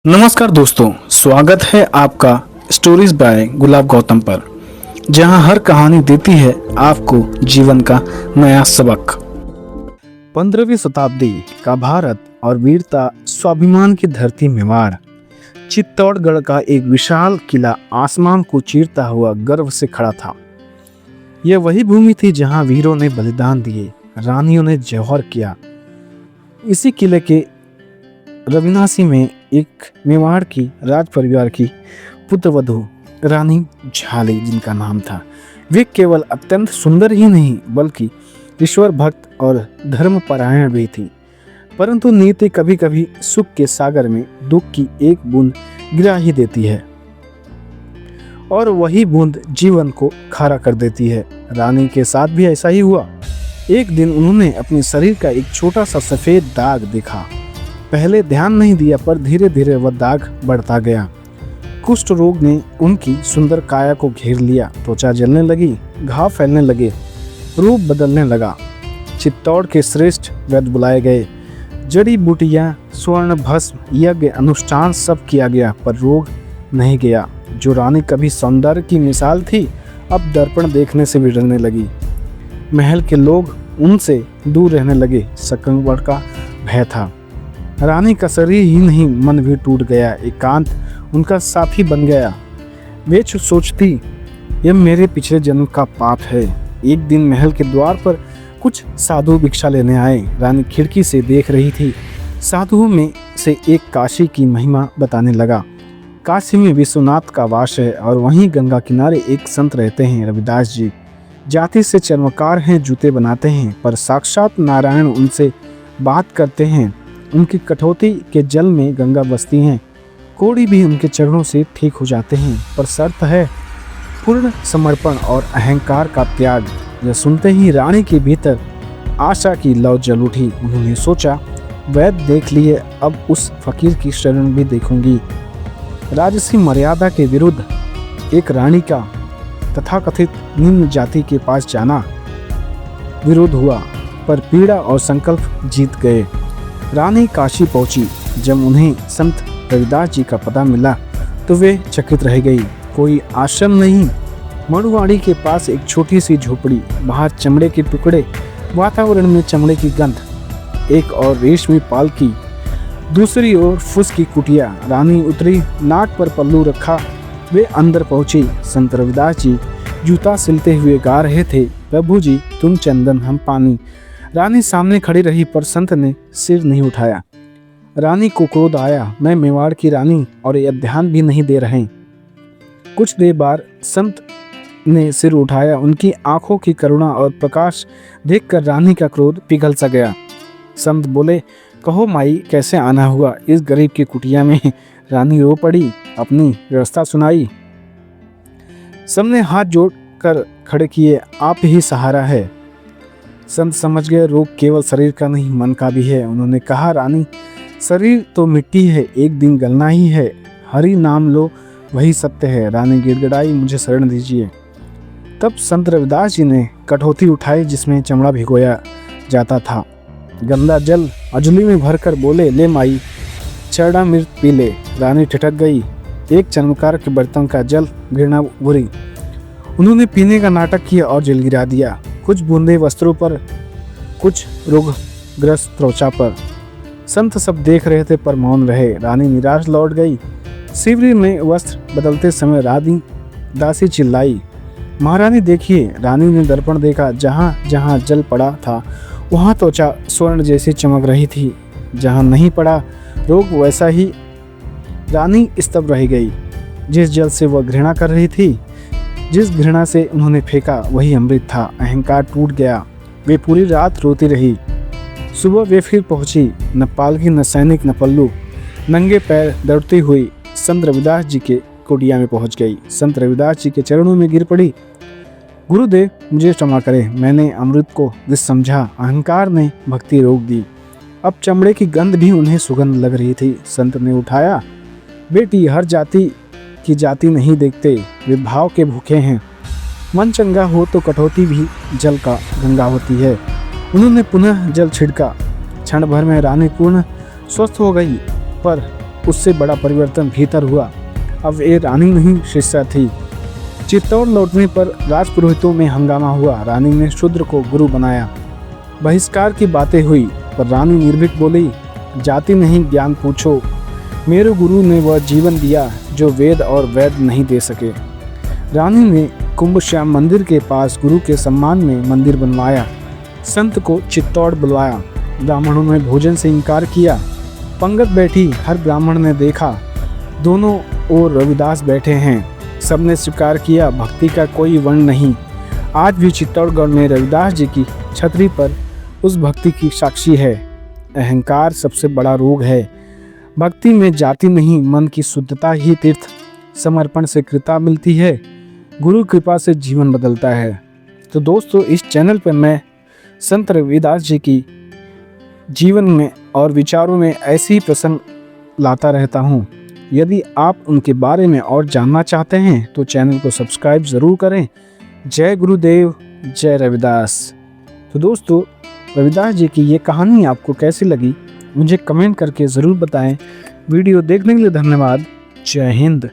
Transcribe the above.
नमस्कार दोस्तों, स्वागत है आपका स्टोरीज बाय गुलाब गौतम पर, जहां हर कहानी देती है आपको जीवन का नया सबक। 15वीं शताब्दी का भारत और वीरता स्वाभिमान की धरती मेवाड़, चित्तौड़गढ़ का एक विशाल किला आसमान को चीरता हुआ गर्व से खड़ा था। यह वही भूमि थी जहां वीरों ने बलिदान दिए, रानियों ने जौहर किया। इसी किले के रविनासी में एक मेवाड़ की राज परिवार की पुत्रवधू रानी झाली जिनका नाम था। वे केवल अत्यंत सुंदर ही नहीं बल्कि ईश्वर भक्त और धर्मपरायण भी थी। परंतु नीति कभी कभी सुख के सागर में दुख की एक बूंद गिरा ही देती है और वही बूंद जीवन को खारा कर देती है। रानी के साथ भी ऐसा ही हुआ। एक दिन उन्होंने अपने शरीर का एक छोटा सा सफेद दाग देखा। पहले ध्यान नहीं दिया पर धीरे धीरे वह दाग बढ़ता गया। कुष्ठ रोग ने उनकी सुंदर काया को घेर लिया। त्वचा जलने लगी, घाव फैलने लगे, रूप बदलने लगा। चित्तौड़ के श्रेष्ठ वैद्य बुलाए गए। जड़ी बूटियां, स्वर्ण भस्म, यज्ञ अनुष्ठान सब किया गया पर रोग नहीं गया। जो रानी कभी सौंदर्य की मिसाल थी अब दर्पण देखने से भी डरने लगी। महल के लोग उनसे दूर रहने लगे। संकट का भय था। रानी का शरीर ही नहीं मन भी टूट गया। एकांत उनका साथी बन गया। वे सोचती यह मेरे पिछले जन्म का पाप है। एक दिन महल के द्वार पर कुछ साधु भिक्षा लेने आए। रानी खिड़की से देख रही थी। साधुओं में से एक काशी की महिमा बताने लगा। काशी में विश्वनाथ का वास है और वहीं गंगा किनारे एक संत रहते हैं, रविदास जी। जाति से चर्मकार हैं, जूते बनाते हैं, पर साक्षात नारायण उनसे बात करते हैं। उनकी कठौती के जल में गंगा बसती हैं। कोड़ी भी उनके चरणों से ठीक हो जाते हैं, पर शर्त है पूर्ण समर्पण और अहंकार का त्याग। यह सुनते ही रानी के भीतर आशा की लौ जल उठी। उन्होंने सोचा वैद्य देख लिए, अब उस फकीर की शरण भी देखूंगी। राजसी मर्यादा के विरुद्ध एक रानी का तथाकथित निम्न जाति के पास जाना विरोध हुआ, पर पीड़ा और संकल्प जीत गए। रानी काशी पहुंची। जब उन्हें संत रविदास जी का पता मिला तो वे चकित रह गई। कोई आश्रम नहीं, मड़ुवाड़ी के पास एक छोटी सी झोपड़ी, बाहर चमड़े के टुकड़े, वातावरण में चमड़े की गंध, एक और रेशमी पालकी, दूसरी ओर फूस की कुटिया। रानी उतरी, नाक पर पल्लू रखा। वे अंदर पहुंची। संत रविदास जी जूता सिलते हुए गा रहे थे, प्रभु जी तुम चंदन हम पानी। रानी सामने खड़ी रही पर संत ने सिर नहीं उठाया। रानी को क्रोध आया, मैं मेवाड़ की रानी और यह ध्यान भी नहीं दे रहे। कुछ देर बाद संत ने सिर उठाया। उनकी आंखों की करुणा और प्रकाश देखकर रानी का क्रोध पिघल सा गया। संत बोले, कहो माई कैसे आना हुआ इस गरीब की कुटिया में। रानी रो पड़ी, अपनी व्यवस्था सुनाई। सबने हाथ जोड़कर खड़े किए, आप ही सहारा है। संत समझ गए रोग केवल शरीर का नहीं मन का भी है। उन्होंने कहा, रानी शरीर तो मिट्टी है, एक दिन गलना ही है। हरि नाम लो वही सत्य है। रानी गिड़गिड़ाई, मुझे शरण दीजिए। तब संत रविदास जी ने कठौती उठाई जिसमें चमड़ा भिगोया जाता था। गंदा जल अजली में भरकर बोले, ले माई चरणामृत पी ले। रानी ठिठक गई। एक चमत्कार के बर्तन का जल घृणा बुरी। उन्होंने पीने का नाटक किया और जल गिरा दिया। कुछ बूंदे वस्त्रों पर, कुछ रोगग्रस्त त्वचा पर। संत सब देख रहे थे पर मौन रहे। रानी निराश लौट गई। शिविर में वस्त्र बदलते समय रानी दासी चिल्लाई, महारानी देखिए। रानी ने दर्पण देखा। जहाँ जहाँ जल पड़ा था वहाँ त्वचा स्वर्ण जैसी चमक रही थी, जहाँ नहीं पड़ा रोग वैसा ही। रानी स्तब्ध रह गई। जिस जल से वह घृणा कर रही थी, जिस घृणा से उन्होंने फेंका वही अमृत था। अहंकार टूट गया। वे पूरी रात रोती रही। सुबह वे फिर पहुंची। न पालकी, न सैनिक, न पल्लू, नंगे पैर दौड़ती हुई संत रविदास जी के कुटिया में पहुंच गई। संत रविदास जी के चरणों में गिर पड़ी। गुरुदेव मुझे क्षमा करें, मैंने अमृत को विष समझा, अहंकार ने भक्ति रोक दी। अब चमड़े की गंध भी उन्हें सुगंध लग रही थी। संत ने उठाया, बेटी हर जाति की जाति नहीं देखते, वे भाव के भूखे हैं। मन चंगा हो तो कटौती भी जल का गंगा होती है। उन्होंने पुनः जल छिड़का। क्षण भर में रानी पूर्ण स्वस्थ हो गई, पर उससे बड़ा परिवर्तन भीतर हुआ। अब ये रानी नहीं शिष्या थी। चित्तौड़ लौटने पर राजपुरोहितों में हंगामा हुआ। रानी ने शूद्र को गुरु बनाया। बहिष्कार की बातें हुई पर रानी निर्भीक बोली, जाति नहीं ज्ञान पूछो। मेरे गुरु ने वह जीवन दिया जो वेद और वैद्य नहीं दे सके। रानी ने कुंभश्याम मंदिर के पास गुरु के सम्मान में मंदिर बनवाया। संत को चित्तौड़ बुलाया। ब्राह्मणों ने भोजन से इनकार किया। पंगत बैठी, हर ब्राह्मण ने देखा दोनों ओर रविदास बैठे हैं। सबने स्वीकार किया, भक्ति का कोई वर्ण नहीं। आज भी चित्तौड़गढ़ में रविदास जी की छतरी पर उस भक्ति की साक्षी है। अहंकार सबसे बड़ा रोग है। भक्ति में जाति नहीं, मन की शुद्धता ही तीर्थ समर्पण से कृपा मिलती है। गुरु कृपा से जीवन बदलता है। तो दोस्तों, इस चैनल पर मैं संत रविदास जी की जीवन में और विचारों में ऐसे ही प्रसंग लाता रहता हूँ। यदि आप उनके बारे में और जानना चाहते हैं तो चैनल को सब्सक्राइब ज़रूर करें। जय गुरुदेव, जय रविदास। तो दोस्तों, रविदास जी की ये कहानी आपको कैसी लगी मुझे कमेंट करके ज़रूर बताएं। वीडियो देखने के लिए धन्यवाद। जय हिंद।